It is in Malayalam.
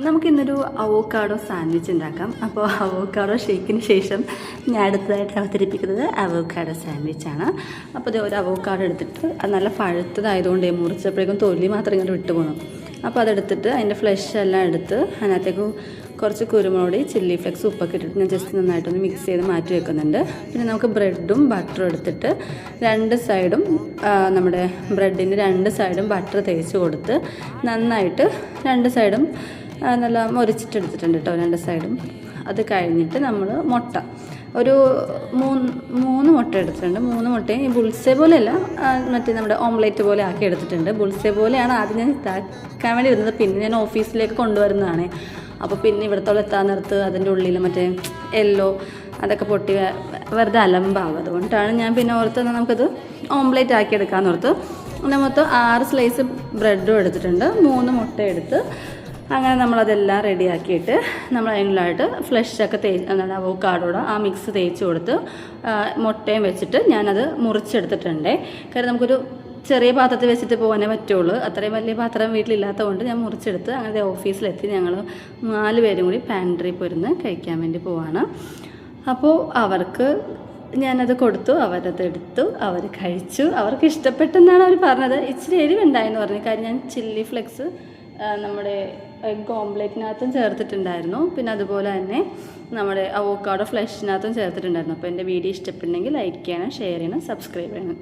നമുക്കിന്നൊരു അവോക്കാഡോ സാൻഡ്വിച്ച് ഉണ്ടാക്കാം. അപ്പോൾ അവോക്കാഡോ ഷേക്കിന് ശേഷം ഞാൻ അടുത്തതായിട്ട് അവതരിപ്പിക്കുന്നത് അവോക്കാഡോ സാൻഡ്വിച്ചാണ്. അപ്പോൾ ഇത് ഒരു അവോക്കാഡോ എടുത്തിട്ട് അത് നല്ല പഴുത്തതായതുകൊണ്ട് മുറിച്ചപ്പോഴേക്കും തൊലി മാത്രം ഇങ്ങോട്ട് വിട്ടു പോകണം. അപ്പോൾ അതെടുത്തിട്ട് അതിൻ്റെ ഫ്ലഷ് എല്ലാം എടുത്ത് അതിനകത്തേക്ക് കുറച്ച് കുരുമുളക്, ചില്ലി ഫ്ലെക്സ്, ഉപ്പൊക്കെ ഇട്ടിട്ട് ഞാൻ ജസ്റ്റ് നന്നായിട്ടൊന്ന് മിക്സ് ചെയ്ത് മാറ്റി വെക്കുന്നുണ്ട്. പിന്നെ നമുക്ക് ബ്രെഡും ബട്ടറും എടുത്തിട്ട് രണ്ട് സൈഡും നമ്മുടെ ബ്രെഡിൻ്റെ രണ്ട് സൈഡും ബട്ടർ തേച്ച് കൊടുത്ത് നന്നായിട്ട് രണ്ട് സൈഡും നല്ല മൊരിച്ചിട്ടെടുത്തിട്ടുണ്ട് കേട്ടോ, രണ്ട് സൈഡും. അത് കഴിഞ്ഞിട്ട് നമ്മൾ മുട്ട ഒരു മൂന്ന് മുട്ട എടുത്തിട്ടുണ്ട്. 3 മുട്ടയും ഈ ബുൾസെ പോലെയല്ല, മറ്റേ നമ്മുടെ ഓംലേറ്റ് പോലെ ആക്കി എടുത്തിട്ടുണ്ട്. ബുൾസെ പോലെയാണ് ആദ്യം ഞാൻ ഇതാക്കാൻ വേണ്ടി വരുന്നത്, പിന്നെ ഞാൻ ഓഫീസിലേക്ക് കൊണ്ടുവരുന്നതാണ്. അപ്പോൾ പിന്നെ ഇവിടത്തോളം എത്താൻ നേരത്ത് അതിൻ്റെ ഉള്ളിൽ മറ്റേ യെല്ലോ അതൊക്കെ പൊട്ടി വെറുതെ അലമ്പാവും. അതുകൊണ്ടാണ് ഞാൻ പിന്നെ ഓർത്ത് നമുക്കത് ഓംലേറ്റ് ആക്കി എടുക്കാമെന്ന് ഓർത്ത്. പിന്നെ മൊത്തം 6 സ്ലൈസ് ബ്രെഡും എടുത്തിട്ടുണ്ട്, 3 മുട്ട എടുത്ത് അങ്ങനെ നമ്മളതെല്ലാം റെഡിയാക്കിയിട്ട് നമ്മൾ അതിനുള്ളതായിട്ട് ഫ്ലഷൊക്കെ എന്താണ് അവോക്കാഡോടെ ആ മിക്സ് തേച്ച് കൊടുത്ത് മുട്ടയും വെച്ചിട്ട് ഞാനത് മുറിച്ചെടുത്തിട്ടുണ്ട്. കാരണം നമുക്കൊരു ചെറിയ പാത്രത്തിൽ വെച്ചിട്ട് പോകാനേ പറ്റുള്ളൂ, അത്രയും വലിയ പാത്രം വീട്ടിലില്ലാത്തതുകൊണ്ട് ഞാൻ മുറിച്ചെടുത്ത് അങ്ങനെ ഓഫീസിലെത്തി ഞങ്ങൾ 4 പേരും കൂടി പാൻട്രി പോയിരുന്ന് കഴിക്കാൻ വേണ്ടി പോവാണ്. അപ്പോൾ അവർക്ക് ഞാനത് കൊടുത്തു, അവരത് എടുത്തു, അവർ കഴിച്ചു. അവർക്ക് ഇഷ്ടപ്പെട്ടെന്നാണ് അവർ പറഞ്ഞത്. ഇച്ചിരി എരിവുണ്ടായെന്ന് പറഞ്ഞു, കാര്യം ഞാൻ ചില്ലി ഫ്ലെക്സ് നമ്മുടെ എഗ് ഓംലേറ്റിനകത്തും ചേർത്തിട്ടുണ്ടായിരുന്നു. പിന്നെ അതുപോലെ തന്നെ നമ്മുടെ അവോക്കാഡോ ഫ്ലഷിനകത്തും ചേർത്തിട്ടുണ്ടായിരുന്നു. അപ്പോൾ എൻ്റെ വീഡിയോ ഇഷ്ടപ്പെട്ടെങ്കിൽ ലൈക്ക് ചെയ്യണം, ഷെയർ ചെയ്യണം, സബ്സ്ക്രൈബ് ചെയ്യണം.